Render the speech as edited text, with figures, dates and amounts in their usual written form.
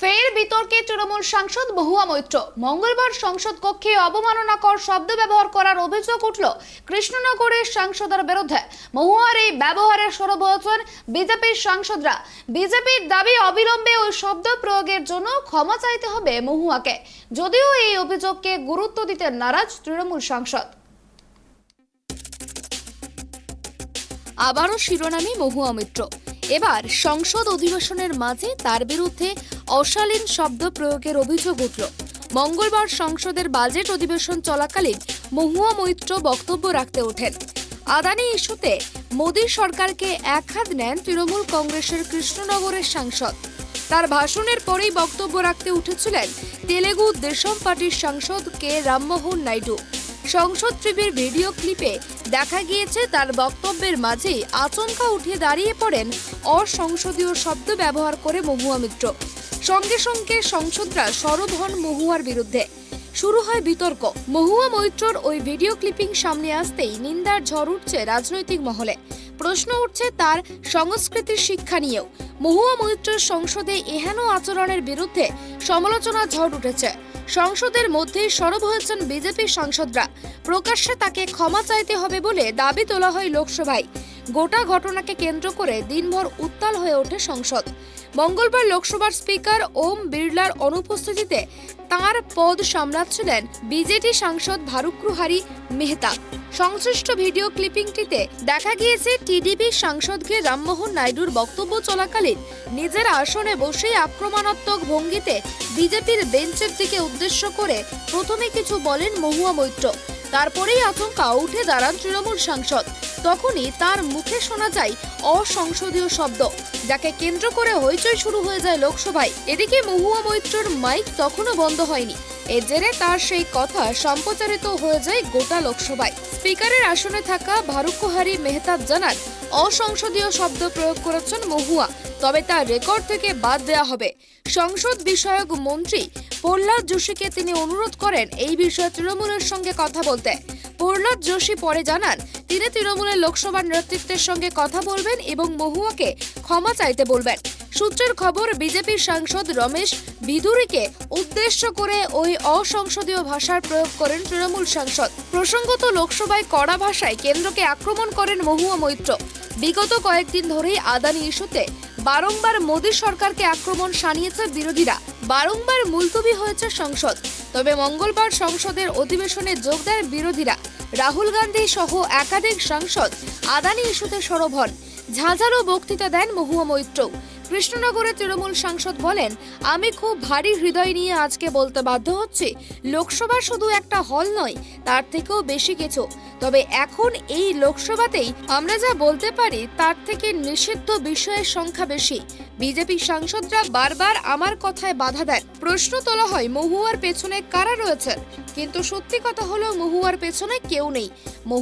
ফের বিতর্কে তৃণমূল সাংসদ মহুয়া মৈত্র। মঙ্গলবার সংসদ কক্ষে অবমাননাকর শব্দ ব্যবহার করার অভিযোগ উঠল কৃষ্ণনগরের সাংসদের বিরুদ্ধে। মহুয়ার এই ব্যবহারের সরব হয়েছেন বিজেপির সাংসদরা। বিজেপির দাবি, অবিলম্বে ওই শব্দ প্রয়োগের জন্য ক্ষমা চাইতে হবে মহুয়াকে। যদিও এই অভিযোগকে গুরুত্ব দিতে নারাজ তৃণমূল সাংসদ। আবারও শিরোনামে মহুয়া মৈত্র। এবার সংসদ অধিবেশনের মাঝে তার বিরুদ্ধে অশালীন শব্দ প্রয়োগের অভিযোগ উঠল। মঙ্গলবার সংসদের বাজেট অধিবেশন চলাকালীন মহুয়া মৈত্র বক্তব্য রাখতে ওঠেন। আদানি ইস্যুতে মোদী সরকারকে একহাত নেন তৃণমূল কংগ্রেসের কৃষ্ণনগরের সাংসদ। তার ভাষণের পরেই বক্তব্য রাখতে উঠেছিলেন তেলেগু দেশম পার্টির সাংসদ কে রামমোহন নাইডু। সংসদ টিভির ভিডিও ক্লিপে দেখা গিয়েছে তার বক্তব্যের মাঝেই আচমকা উঠে দাঁড়িয়ে পড়েন অসংসদীয় শব্দ ব্যবহার করে মহুয়া মৈত্র। সঙ্গে সঙ্গে সংসদরা সরব হন মহুয়ার বিরুদ্ধে। শুরু হয় বিতর্ক। মহুয়া মৈত্রর ওই ভিডিও ক্লিপিং সামনে আসতেই নিন্দার ঝড় উঠছে রাজনৈতিক মহলে। প্রশ্ন উঠছে তার সংস্কৃতির শিক্ষা নিয়েও। মহুয়া মৈত্রের সংসদে এহেন আচরণের বিরুদ্ধে সমালোচনা ঝড় উঠেছে। সংসদের মধ্যেই সরব হয়েছেন বিজেপির সাংসদরা। প্রকাশ্যে তাকে ক্ষমা চাইতে হবে বলে দাবি তোলা হয় লোকসভায়। গোটা ঘটনাকে কেন্দ্র করে দিনভর উত্তাল হয়ে ওঠে সংসদ। মঙ্গলবার লোকসভার স্পিকার ওম বিড়লার অনুপস্থিতিতে তাঁর পদ সামলাচ্ছিলেন বিজেপি সাংসদ ভারুক্রুহারি মেহতাব। সংশ্লিষ্ট ভিডিও ক্লিপিংটিতে দেখা গিয়েছে টিডিপি সাংসদকে রামমোহন নাইডুর বক্তব্য চলাকালীন নিজের আসনে বসেই আক্রমণাত্মক ভঙ্গিতে বিজেপির বেঞ্চের দিকে উদ্দেশ্য করে প্রথমে কিছু বলেন মহুয়া মৈত্র। তারপরেই আচমকা উঠে দাঁড়ান তৃণমূল সাংসদ। তখনই তার মুখে শোনা যায় অসংসদীয় শব্দ, যাকে কেন্দ্র করে হইচই শুরু হয়ে যায় লোকসভায়। এদিকে মহুয়া মৈত্রর মাইক তখনও বন্ধ হয়নি। এর জেরে তার সেই কথা সম্প্রচারিত হয়ে যায় গোটা লোকসভায়। স্পিকারের আসনে থাকা ভারুক্রুহারি মেহতাব জানান, অসংসদীয় শব্দ প্রয়োগ করেছেন মহুয়া, তবে তার রেকর্ড থেকে বাদ দেওয়া হবে। সংসদ বিষয়ক মন্ত্রী প্রহ্লাদ যোশীকে তিনি অনুরোধ করেন এই বিষয়ে তৃণমূলের সঙ্গে কথা বলতে। প্রহ্লাদ যোশী পরে জানান, তিনি তৃণমূলের লোকসভার নেতৃত্বের সঙ্গে কথা বলবেন এবং মহুয়াকে ক্ষমা চাইতে বলবেন। সূত্রের খবর, বিজেপির সাংসদ রমেশ বিধুরিকে উদ্দেশ্য করে ওই অসংসদীয় ভাষার প্রয়োগ করেন তৃণমূল সাংসদ। প্রসঙ্গত, লোকসভায় কড়া ভাষায় কেন্দ্রকে আক্রমণ করেন মহুয়া মৈত্র। বিগত কয়েকদিন ধরেই আদানি ইস্যুতে বারংবার মোদী সরকারকে আক্রমণ শানিয়েছে বিরোধীরা। বারংবার মুলতবি হয়েছে সংসদ। তবে মঙ্গলবার সংসদের অধিবেশনে যোগ দেন বিরোধীরা। রাহুল গান্ধী সহ একাধিক সাংসদ আদানি ইস্যুতে সরব হন। ঝাঁঝালো বক্তৃতা দেন মহুয়া মৈত্র। কৃষ্ণনগরের তৃণমূল সাংসদ বলেন, আমি খুব ভারী হৃদয় নিয়ে আজকে বলতে বাধ্য হচ্ছি, লোকসভা শুধু একটা হল নয়, তার থেকেও বেশি কিছু। তবে এখন এই লোকসভাতেই আমরা যা বলতে পারি তার থেকে নিষিদ্ধ বিষয়ের সংখ্যা বেশি। বিজেপি সাংসদরা বারবার আমার কথায় বাধা দেন। প্রশ্ন তোলা হয় মহুয়ার পেছনে কারা রয়েছেন, কিন্তু সত্যি কথা হলো মহুয়ার পেছনে কেউ নেই। মহুয়া